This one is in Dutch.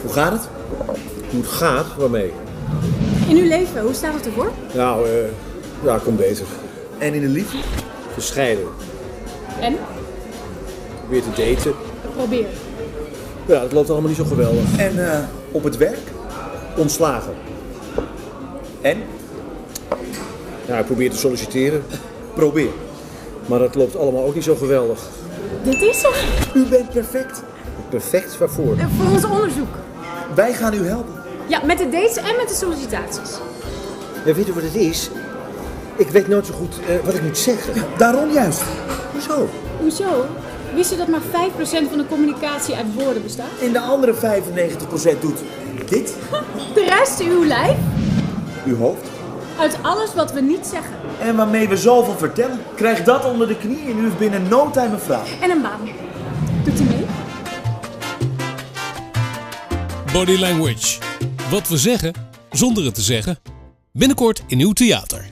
Hoe gaat het? Hoe het gaat? Waarmee? In uw leven, hoe staat het ervoor? Nou, kom beter. En in de liefde? Gescheiden. En? Probeer te daten. Probeer. Ja, het loopt allemaal niet zo geweldig. En op het werk? Ontslagen. En? Ja, ik probeer te solliciteren. Probeer. Maar dat loopt allemaal ook niet zo geweldig. Dit is het. U bent perfect. Perfect, waarvoor? Voor ons onderzoek. Wij gaan u helpen. Ja, met de dates en met de sollicitaties. Ja, weet je wat het is? Ik weet nooit zo goed wat ik moet zeggen. Daarom juist. Hoezo? Hoezo? Wist u dat maar 5% van de communicatie uit woorden bestaat? En de andere 95% doet dit. De rest uw lijf? Uw hoofd. Uit alles wat we niet zeggen. En waarmee we zoveel vertellen. Krijg dat onder de knie en u heeft binnen no time een vrouw. En een baan. Doet u mee? Body Language. Wat we zeggen zonder het te zeggen. Binnenkort in uw theater.